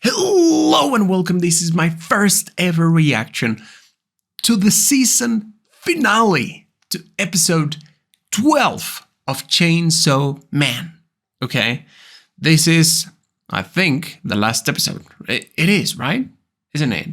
Hello and welcome. This is my first ever reaction to the season finale, to episode 12 of Chainsaw Man. Okay, this is, I think, the last episode. It is, right? Isn't it?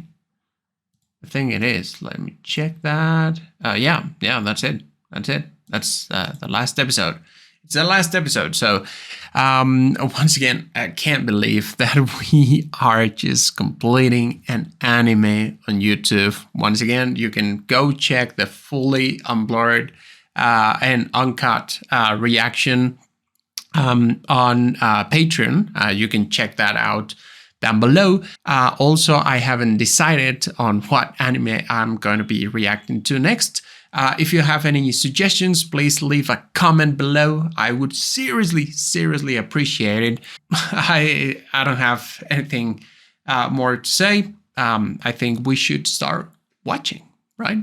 I think it is. Let me check that. Yeah, that's it. That's the last episode. It's the last episode. So, once again, I can't believe that we are just completing an anime on YouTube. Once again, you can go check the fully unblurred and uncut reaction on Patreon. You can check that out down below. Also, I haven't decided on what anime I'm going to be reacting to next. If you have any suggestions, please leave a comment below. I would seriously appreciate it. I don't have anything more to say. I think we should start watching, right?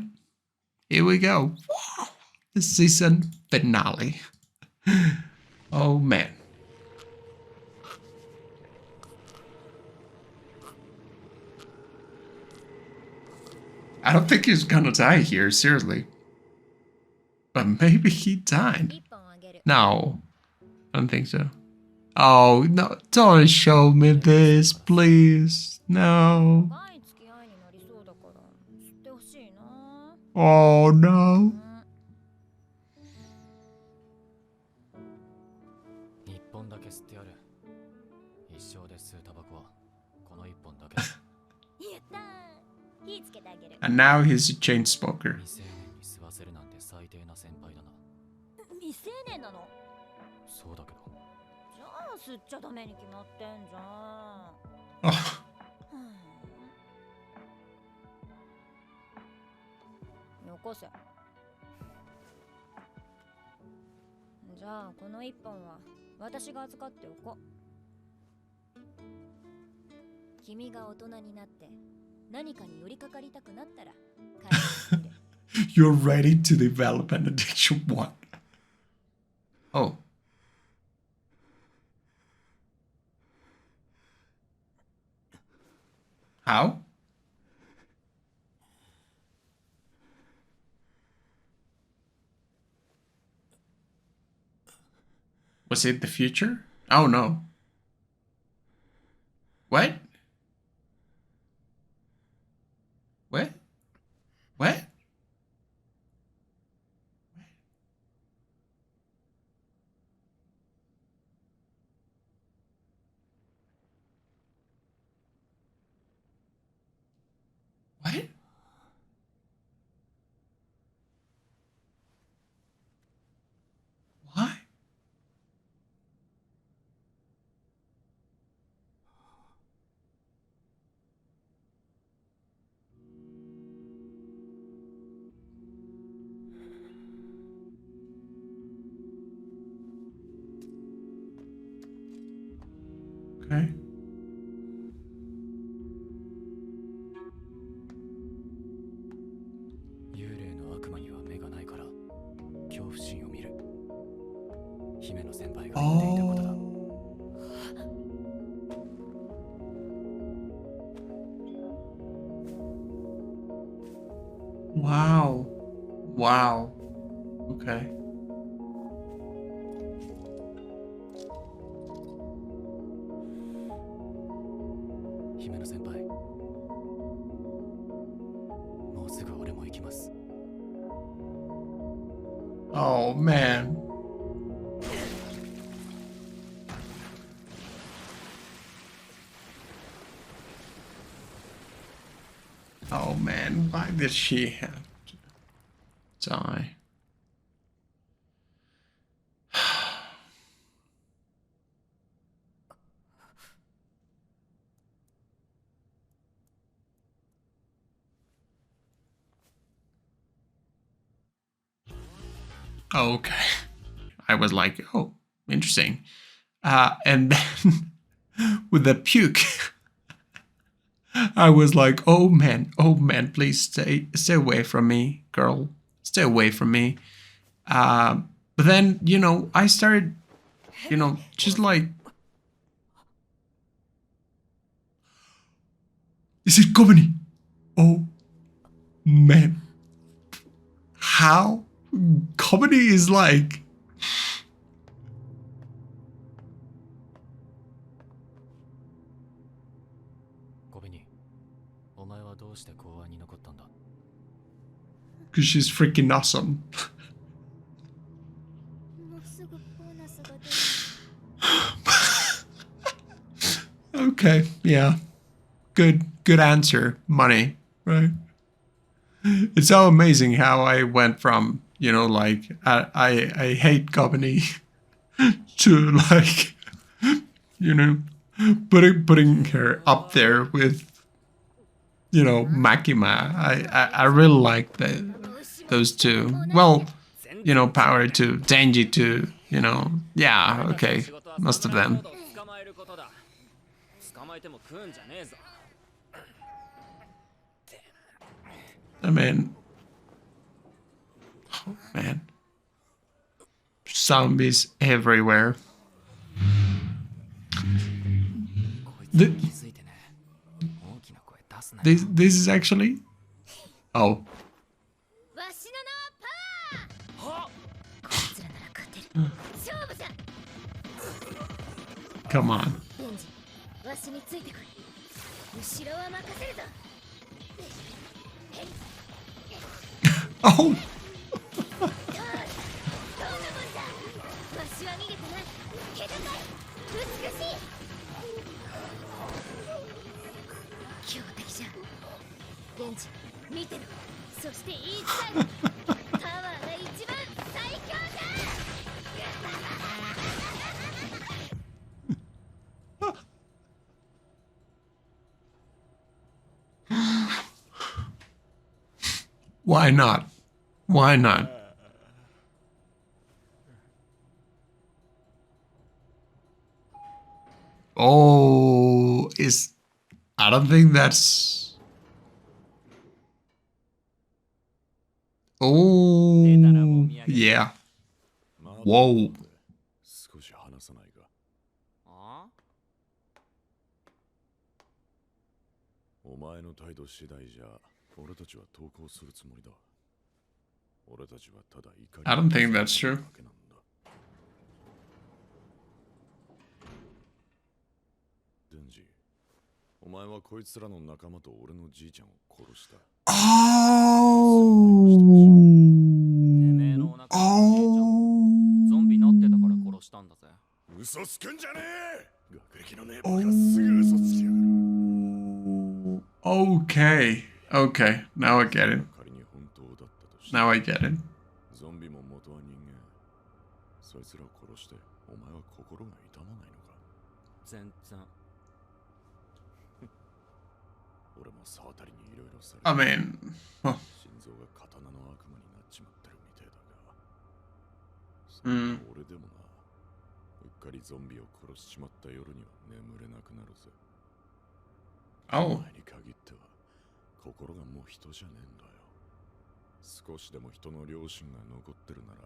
Here we go. Wow. The season finale. Oh man. I don't think he's gonna die here, seriously. But maybe he died. No, I don't think so. Oh, no, don't show me this, please. No. Oh, no. And now he's a chain smoker. Oh. よこせ。じゃあこの一本は私が預かっておこう。君が大人になって何かに寄りかかりたくなったら帰って。You're ready to develop an addiction. What? Oh. How? Was it the future? Oh no. What? What? What? What? What? Okay. Oh. Wow. Wow. Okay. Oh man. Oh man, why did she have to die? Okay. I was like, oh, interesting. And then with the puke, I was like, oh man, please stay away from me, girl. Stay away from me. But then, I started, just like, Is it Kobani? Oh, man. How? Kobani is like... Because she's freaking awesome. Okay, yeah. Good answer. Money, right? It's so amazing how I went from, you know, like, I hate company to, like, you know, putting her up there with, you know, Makima. I really like those two. Well, you know, Power to Denji to, you know, yeah, okay, most of them. I mean, oh man, zombies everywhere. This is actually... Oh. Come on. Oh! Why not? Why not? Oh, I don't think that's... Oh, yeah. Whoa. I don't think that's true. Okay. Okay. Now I get it. Now I get it. I mean, well, Oh. 少しでも人の良心が残ってるなら、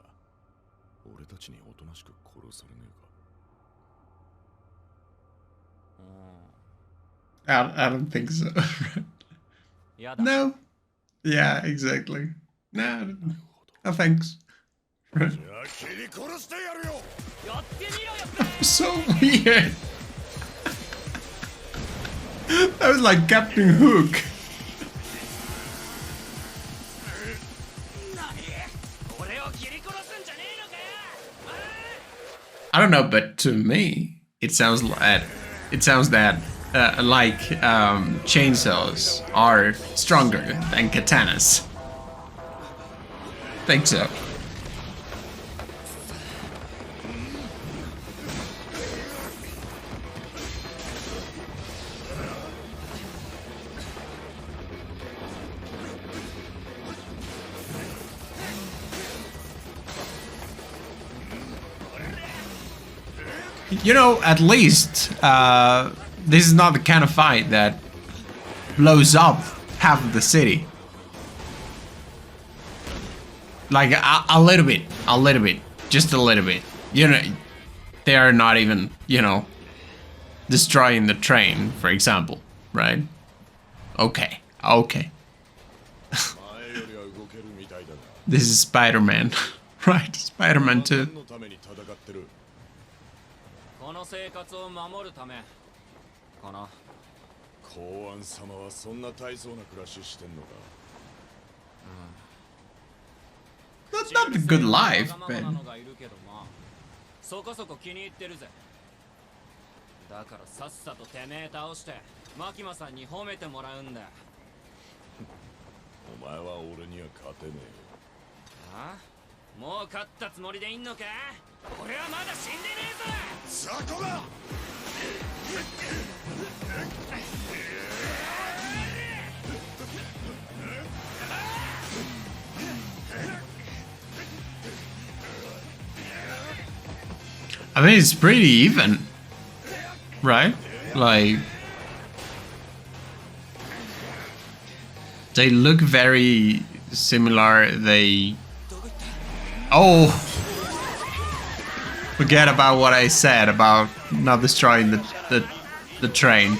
俺たちにおとなしく殺されねえか。I don't think so. No. Yeah, exactly. No, no thanks. So weird. That was like Captain Hook. I don't know, but to me, it sounds like chainsaws are stronger than katanas. Think so. You know, at least this is not the kind of fight that blows up half of the city. Like a little bit, just a little bit. You know, they are not even, you know, destroying the train, for example, right? Okay. Okay. 前よりは動けるみたいだが This is Spider-Man. Right, Spider-Man 2. 何のために戦ってるこの生活を守るためかな。公安様はそんな大層な暮らししてんのか Not a good life, わがま but まなのがいるけどまあそこそこ気に入ってるぜ。だからさっさとてめえ倒してマキマさんに褒めてもらうんだ。お前は俺には勝てねああ、もう勝ったつもりでいんのか。俺はまだ死んでねえぞ。え雑魚が I mean, it's pretty even. Right? Like... They look very similar. They... Oh! Forget about what I said about not destroying the train.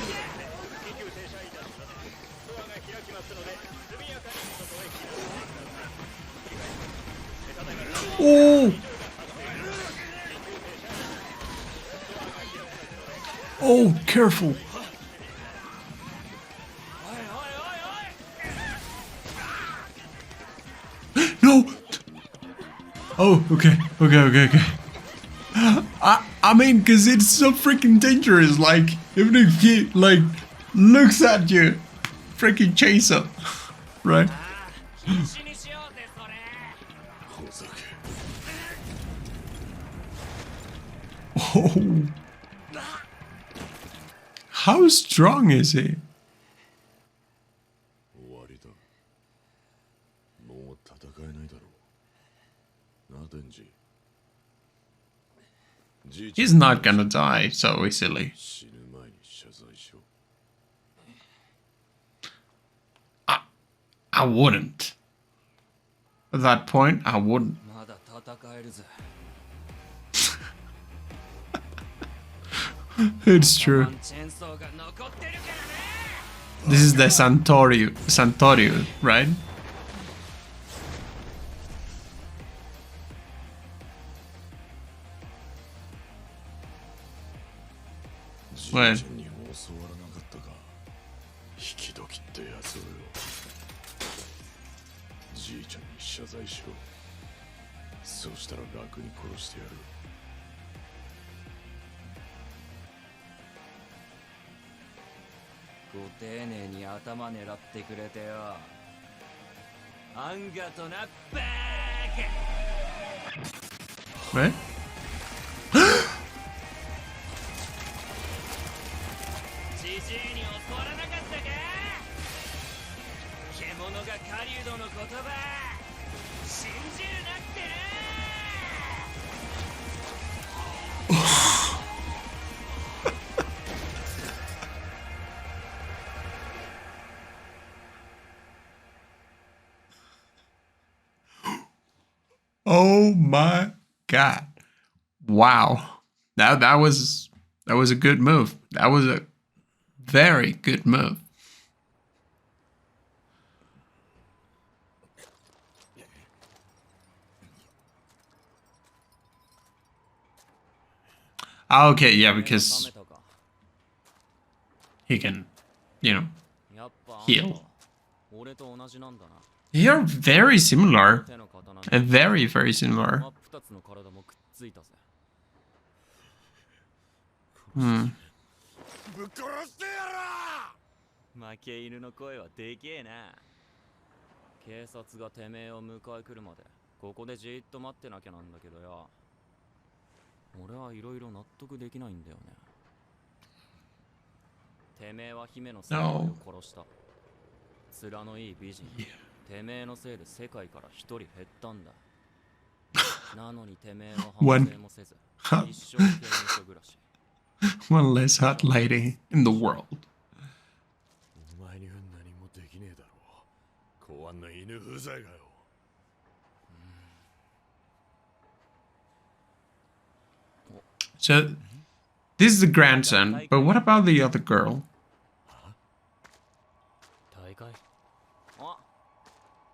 Oh! Oh, careful. No! Oh, okay. I mean, because it's so freaking dangerous. Like, even if he, like, looks at you, freaking chase him. Right? 死にしようぜそれ。ほざけ Oh. How strong is he? 終わりだもう戦えないだろうなデンジ He's not gonna die so easily. 死ぬ前に謝罪しろ I wouldn't. At that point, I wouldn't. まだ戦えるぜ。 It's true. チェーンソーが残ってるからね。 This is the Santorio, right? What? じいちゃんにも教わらなかったか引き時ってやつをよじいちゃんに謝罪しろそうしたら楽に殺してやるご丁寧に頭狙ってくれてよ。あんがとなバーカ。 What? ジジイに教わらなかったか。獣が狩人の言葉信じるなってな。 Oh my god. Wow. That was a good move. That was a very good move. Okay, yeah, because he can, you know, やっぱ heal. 俺と同じなんだな。 They are very similar. 手の刀 Very, very similar. 真っ二つの体もくっついたぜ。 Hmm. ぶっ殺してやら負け犬の声はでけえな。警察がてめえを迎え来るまでここでじーっと待ってなきゃなんだけどよ。俺はいろいろ納得できないんだよね。てめえは姫の妻を殺した。面のいい美人。てめえのせいで世界から一人減ったんだ。なのにてめえは反省もせず、一生刑務所暮らし。 One less hot lady in the world. お前には何もできねえだろう公安の犬不在がよ So, this is the grandson, but what about the other girl? 大会あ、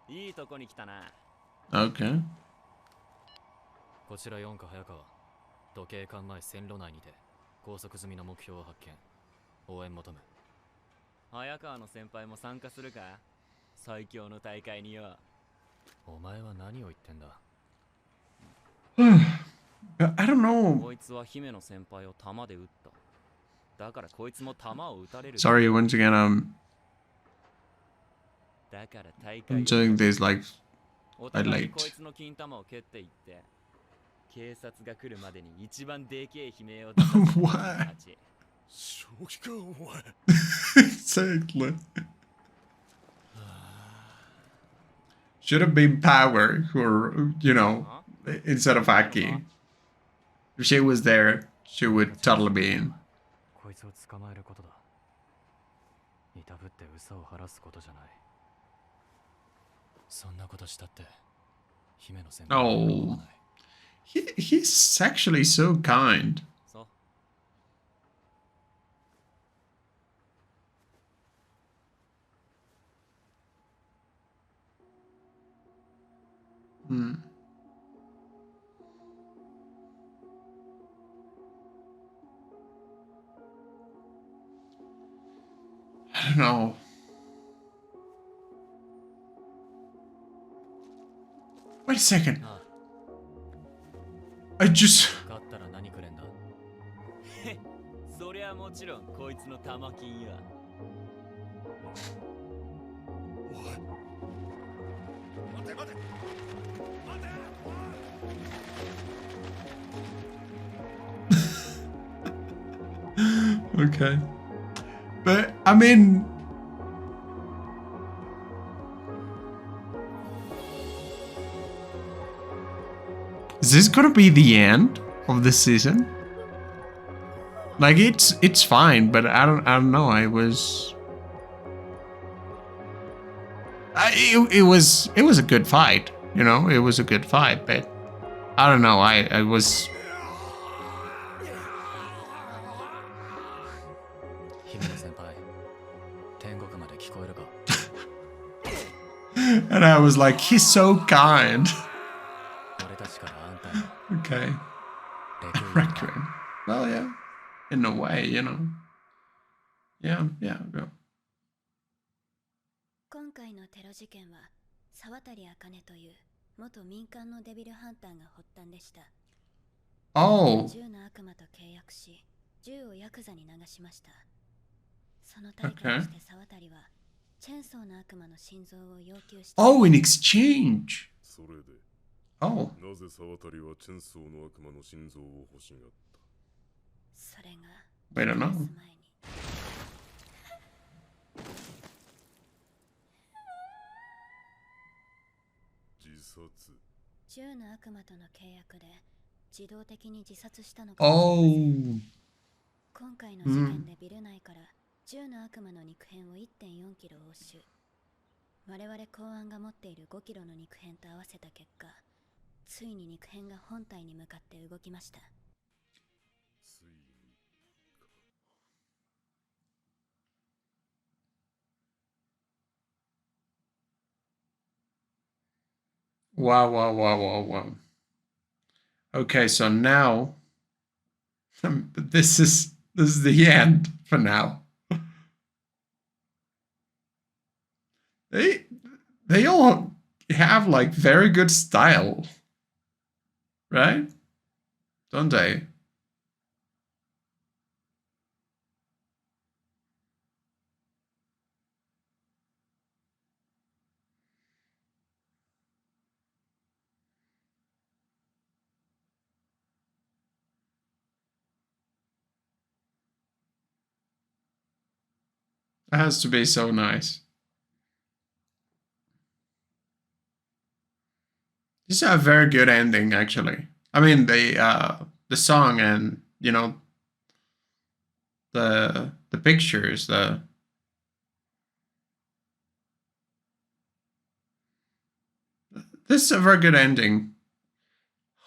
いいとこに来たな。 Okay. こちら4課早川。時計館前線路内にて拘束済みの目標を発見。応援求む。早川の先輩も参加するか？最強の大会によ。お前は何を言ってんだ？ I don't know. こいつは姫の先輩を弾で撃った。だからこいつも弾を撃たれる。 Sorry, once again, だから大会 I'm doing this like お I 互いに late. こいつの金玉を蹴っていって、警察が来るまでに一番でけえ悲鳴を出す。 What? 正気かお前。 Exactly. Should have been Power, or, you know, instead of Aki. If she was there, she would totally be in. こいつを捕まえることだ。いたぶって嘘を晴らすことじゃない。そんなことしたって姫の先輩は喜ばない。 He's actually so kind. そう。 Hmm. I don't know. Wait a second. あ I just... 勝ったら何くれんだ？へ、そりゃもちろんこいつの玉金や。おい。待て待て。待て。 Okay. But, I mean... Is this gonna be the end of the season? Like, it's fine, but I don't know, I was... It was a good fight, you know? It was a good fight, but... I don't know, I was... 姫の先輩、天国まで聞こえるか？ And I was like, he's so kind. 俺たちからあんたに Okay. レクイエム Requiem. Well, yeah. In a way, you know. Yeah, yeah, go. 今回のテロ事件は沢渡茜という元民間のデビルハンターが発端でした。 Oh, 銃の悪魔と契約し、銃をヤクザに流しました。その対価として沢渡はチェンソーの悪魔の心臓を要求して、 oh, in exchange. それで、 Oh, なぜ沢渡はチェンソーの悪魔の心臓を欲しがった？それが I don't know. 前に 自殺。銃の悪魔との契約で自動的に自殺したのかもしれません。 Oh, 今回の事件でビル内から銃の悪魔の肉片を 1.4 キロ押収。我々公安が持っている5キロの肉片と合わせた結果、ついに肉片が本体に向かって動きました。ついにか。 wow, wow, wow, wow, wow. Okay, so now this is the end for now. They all have like very good style, right? Don't they? It has to be so nice. This is a very good ending, actually. I mean, the song and, you know, the pictures, this is a very good ending.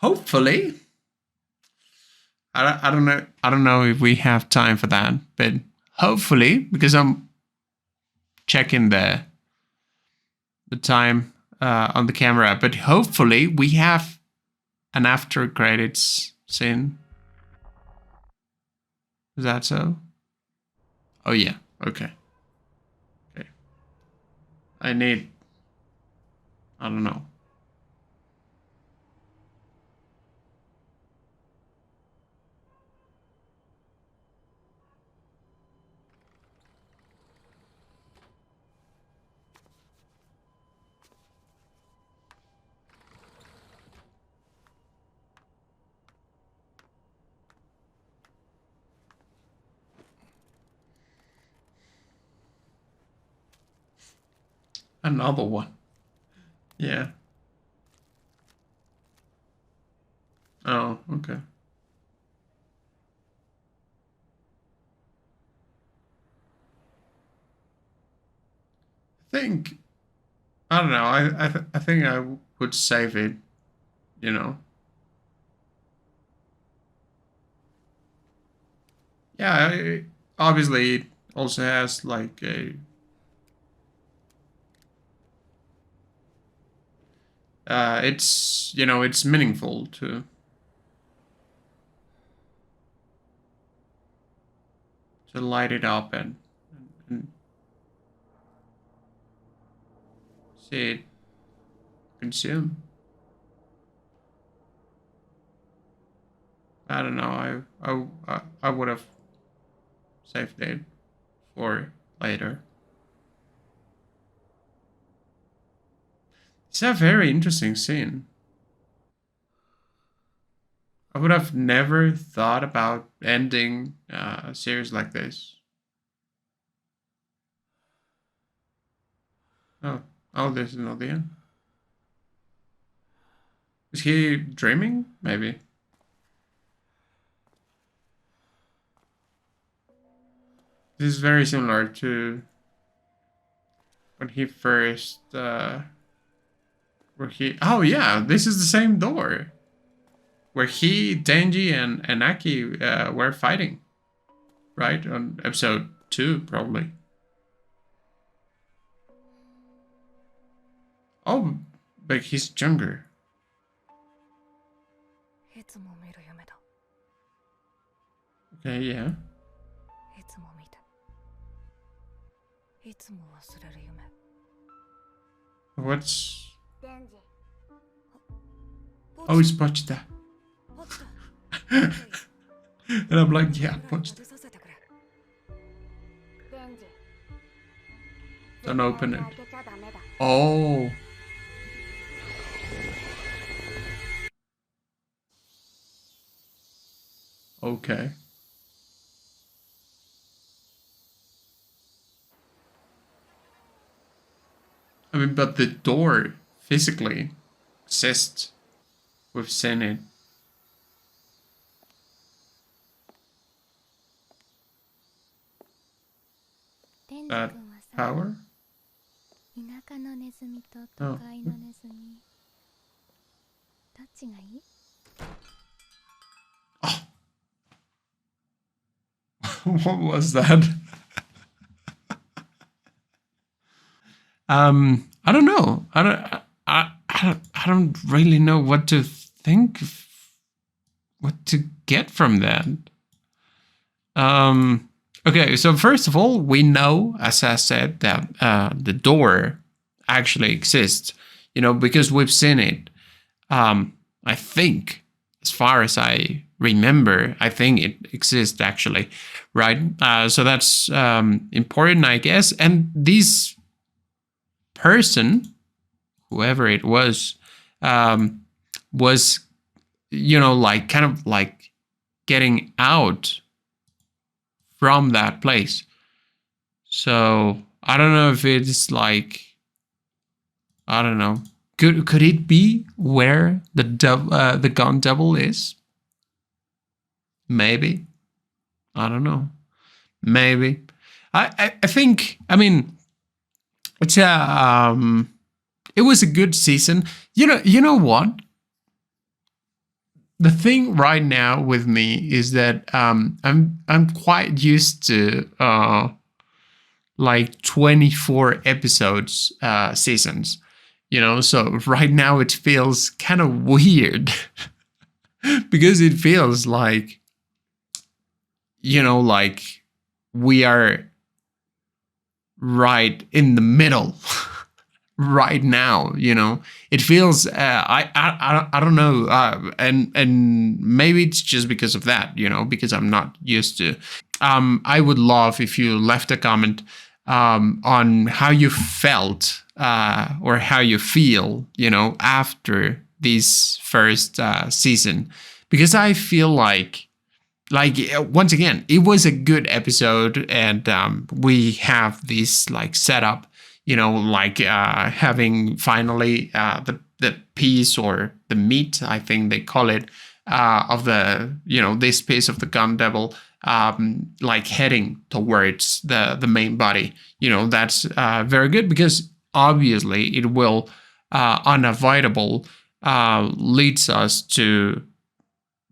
Hopefully, I don't know if we have time for that, but hopefully, because I'm checking the time on the camera, but hopefully we have an after credits scene. Is that so? Oh yeah. Okay. I don't know. Another one. Yeah. Oh, okay. I don't know. I think I would save it, you know. Yeah, obviously it also has like a it's, you know, it's meaningful to light it up and see it consume. I don't know. I would have saved it for later. It's a very interesting scene. I would have never thought about ending a series like this. Oh, this is not the end. Is he dreaming? Maybe. This is very similar to when he first, oh yeah, this is the same door. Where he, Denji, and Aki were fighting. Right? On episode 2, probably. Oh, but he's younger. Okay, yeah. What's... Oh, it's Pochita. And I'm like, yeah, Pochita. Don't open it. Oh. Okay. I mean, but the door physically exists. We've seen it. That power? Oh. Oh. What was that? I don't know. I don't really know what to think, what to get from that. Okay, so first of all, we know, as I said, that the door actually exists, you know, because we've seen it. I think, as far as I remember, I think it exists actually, right? So that's important, I guess. And this person, whoever it was, you know, like kind of like getting out from that place. So I don't know if it's like, I don't know. Could it be where the gun devil is? Maybe. I don't know. Maybe. I think, I mean, it's it was a good season. You know what? The thing right now with me is that I'm quite used to like 24 episodes seasons, you know. So right now it feels kind of weird because it feels like, you know, like we are right in the middle right now, you know. It feels I don't know, and maybe it's just because of that, you know, because I'm not used to. I would love if you left a comment on how you felt or how you feel, you know, after this first season, because I feel like once again, it was a good episode, and we have this like setup, you know, like having finally the piece or the meat, I think they call it, of the, you know, this piece of the gun devil, like heading towards the main body. You know, that's very good, because obviously it will unavoidable leads us to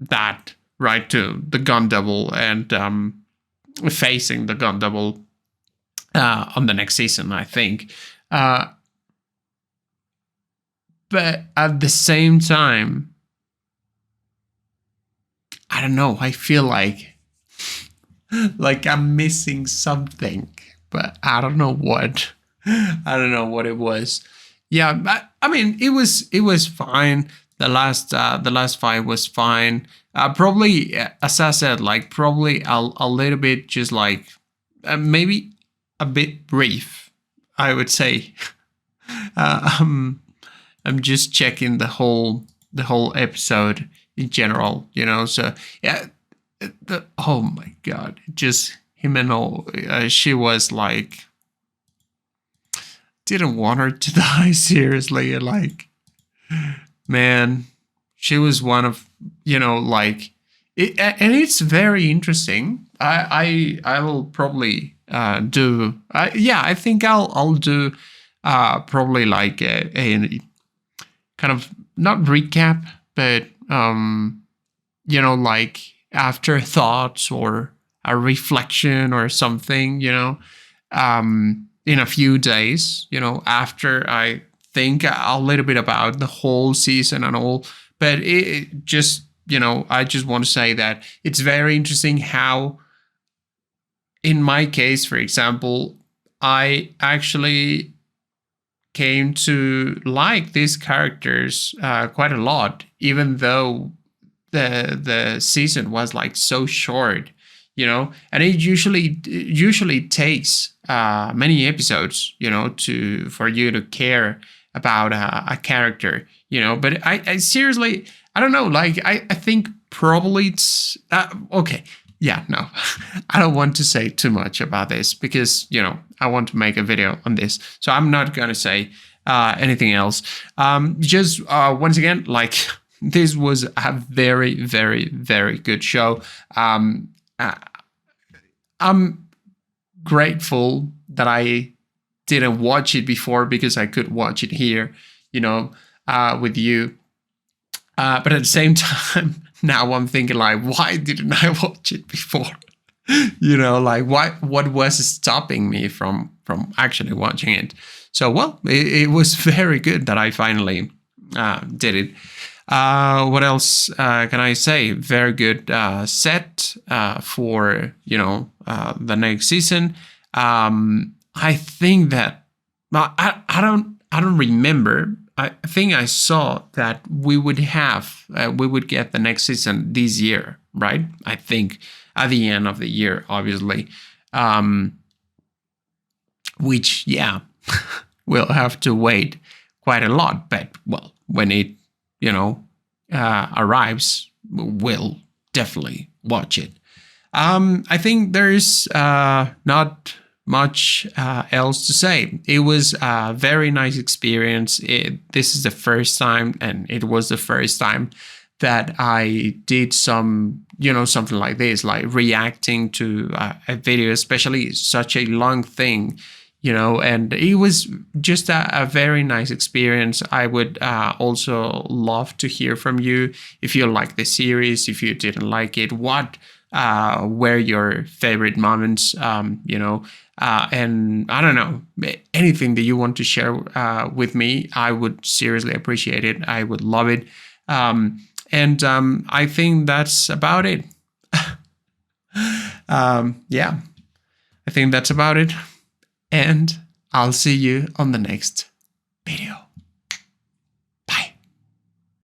that, right, to the gun devil, and facing the gun devil on the next season, I think. But at the same time, I don't know, I feel like I'm missing something, but I don't know what. I don't know what it was. Yeah, I mean, it was fine. The last fight was fine. Probably, as I said, like probably a little bit, just like maybe a bit brief, I would say. I'm just checking the whole episode in general, you know. So yeah, oh my god, just Himeno, she was like, didn't want her to die, seriously, like, man, she was one of, you know, like it, and it's very interesting. I will probably do yeah, I think I'll do probably like a kind of, not recap, but you know, like afterthoughts or a reflection or something, you know, in a few days, you know, after I think a little bit about the whole season and all. But it just, you know, I just want to say that it's very interesting how, in my case, for example, I actually came to like these characters quite a lot, even though the season was like so short, you know. And it usually takes many episodes, you know, for you to care about a character, you know. But I seriously, I don't know, like I think probably it's okay. Yeah, no, I don't want to say too much about this, because, you know, I want to make a video on this, so I'm not gonna say anything else. Just once again, like, this was a very, very, very good show. I'm grateful that I didn't watch it before, because I could watch it here, you know, with you. But at the same time, now I'm thinking, like, why didn't I watch it before? You know, like, what was stopping me from actually watching it? So, well, it was very good that I finally did it. What else can I say? Very good set for, you know, the next season. I think that, well, I don't remember. I think I saw that we would get the next season this year, right? I think at the end of the year, obviously. Which, yeah, we'll have to wait quite a lot. But, well, when it, you know, arrives, we'll definitely watch it. I think there's not much else to say. It was a very nice experience. This is the first time, and it was the first time that I did some, you know, something like this, like reacting to a video, especially such a long thing, you know. And it was just a very nice experience. I would also love to hear from you if you like the series, if you didn't like it, what were your favorite moments, you know, and I don't know, anything that you want to share with me, I would seriously appreciate it. I would love it. And I think that's about it. Yeah, I think that's about it. And I'll see you on the next video.